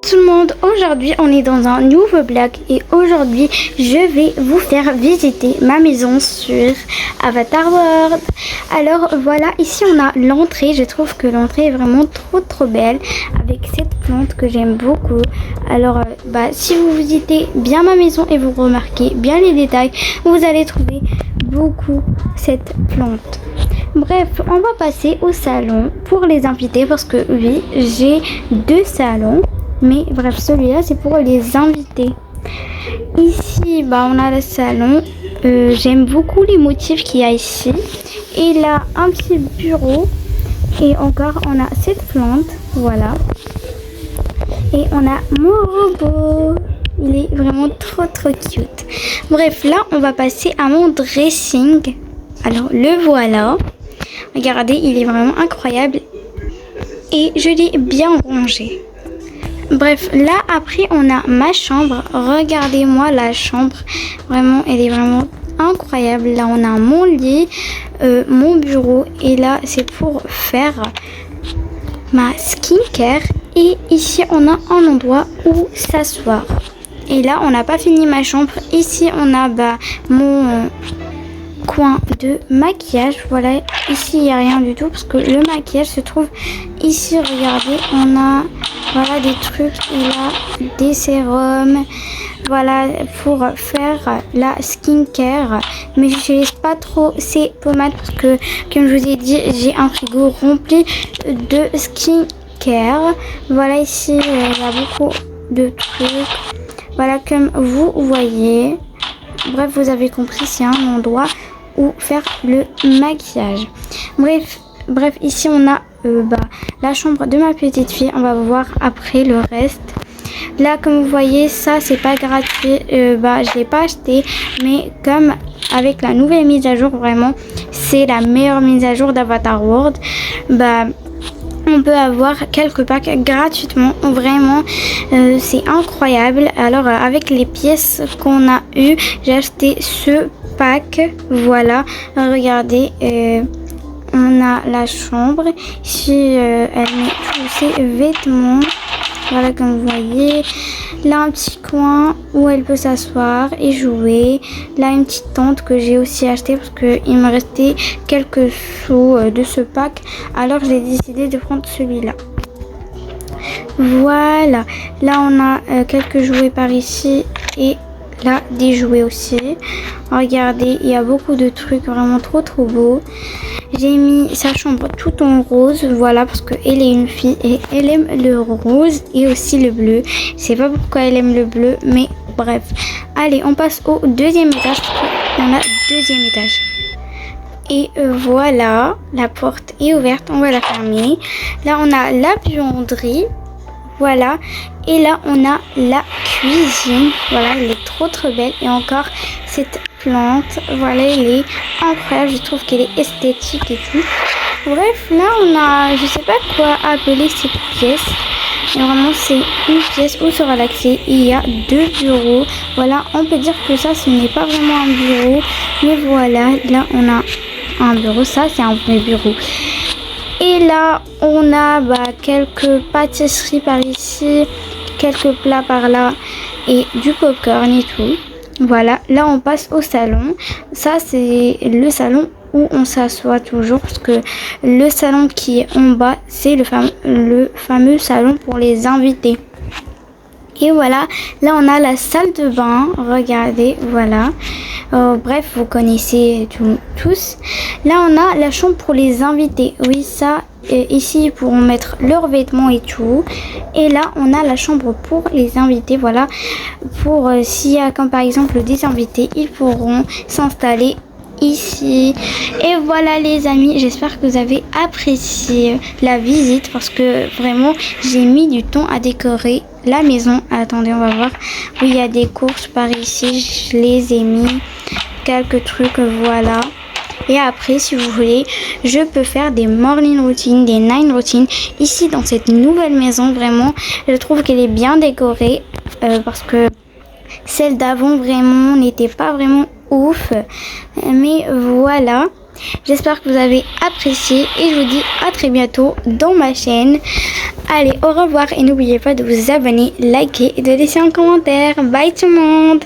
Tout le monde, aujourd'hui on est dans un nouveau blog et aujourd'hui je vais vous faire visiter ma maison sur Avatar World. Alors voilà, ici on a l'entrée, je trouve que l'entrée est vraiment trop belle avec cette plante que j'aime beaucoup. Alors si vous visitez bien ma maison et vous remarquez bien les détails, vous allez trouver beaucoup cette plante. Bref, on va passer au salon pour les invités parce que oui, j'ai deux salons. Mais bref, celui-là, c'est pour les invités. Ici, on a le salon. J'aime beaucoup les motifs qu'il y a ici. Et là, un petit bureau. Et encore, on a cette plante. Voilà. Et on a mon robot. Il est vraiment trop cute. Bref, là, on va passer à mon dressing. Alors, le voilà. Regardez, il est vraiment incroyable. Et je l'ai bien rangé. Bref, là après on a ma chambre. Regardez-moi la chambre. Vraiment, elle est vraiment incroyable. Là on a mon lit, mon bureau. Et là c'est pour faire ma skincare. Et ici on a un endroit où s'asseoir. Et là on n'a pas fini ma chambre. Ici on a mon coin de maquillage. Voilà, ici il n'y a rien du tout parce que le maquillage se trouve ici. Regardez, on a des trucs et là des sérums, voilà, pour faire la skincare. Mais j'utilise pas trop ces pommades parce que, comme je vous ai dit, j'ai un frigo rempli de skincare. Voilà, ici il y a beaucoup de trucs, voilà, comme vous voyez. Bref, vous avez compris, c'est un endroit où faire le maquillage. Bref, ici on a la chambre de ma petite fille. On va voir après le reste. Là, comme vous voyez, ça c'est pas gratuit. Je l'ai pas acheté, mais comme avec la nouvelle mise à jour, vraiment c'est la meilleure mise à jour d'Avatar World. On peut avoir quelques packs gratuitement. Vraiment, c'est incroyable. Alors, avec les pièces qu'on a eues, j'ai acheté ce pack. Voilà, regardez. On a la chambre. Ici, elle met tous ses vêtements. Voilà, comme vous voyez. Là, un petit coin où elle peut s'asseoir et jouer. Là, une petite tente que j'ai aussi acheté parce qu'il me restait quelques sous de ce pack. Alors, j'ai décidé de prendre celui-là. Voilà. Là, on a quelques jouets par ici et là, des jouets aussi. Regardez, il y a beaucoup de trucs vraiment trop beaux. J'ai mis sa chambre tout en rose, voilà, parce qu'elle est une fille et elle aime le rose et aussi le bleu. Je sais pas pourquoi elle aime le bleu, mais bref. Allez, on passe au deuxième étage, parce qu'il y en a deuxième étage. Et voilà, la porte est ouverte, on va la fermer. Là, on a la buanderie, voilà. Et là, on a la cuisine, voilà, elle est trop belle. Et encore, cette plante, voilà, elle est incroyable, je trouve qu'elle est esthétique et tout. Bref, là on a, je sais pas quoi appeler cette pièce, mais vraiment c'est une pièce où se relaxer. Il y a deux bureaux, voilà, on peut dire que ça ce n'est pas vraiment un bureau, mais voilà, là on a un bureau, ça c'est un vrai bureau. Et là on a quelques pâtisseries par ici, quelques plats par là et du popcorn et tout. Voilà, là on passe au salon. Ça c'est le salon où on s'assoit toujours parce que le salon qui est en bas c'est le fameux salon pour les invités. Et voilà, là on a la salle de bain, regardez, voilà. Bref, vous connaissez tous. Là on a la chambre pour les invités. Oui, ça, ici ils pourront mettre leurs vêtements et tout. Et là on a la chambre pour les invités, voilà. Pour s'il y a comme par exemple des invités, ils pourront s'installer ici. Et voilà les amis, j'espère que vous avez apprécié la visite parce que vraiment j'ai mis du temps à décorer la maison. Attendez, on va voir. Oui, il y a des courses par ici, je les ai mis, quelques trucs, voilà. Et après, si vous voulez, je peux faire des morning routines, des night routines ici dans cette nouvelle maison. Vraiment, je trouve qu'elle est bien décorée parce que celle d'avant vraiment n'était pas vraiment ouf. Mais voilà. J'espère que vous avez apprécié et je vous dis à très bientôt dans ma chaîne. Allez, au revoir et n'oubliez pas de vous abonner, liker et de laisser un commentaire. Bye tout le monde!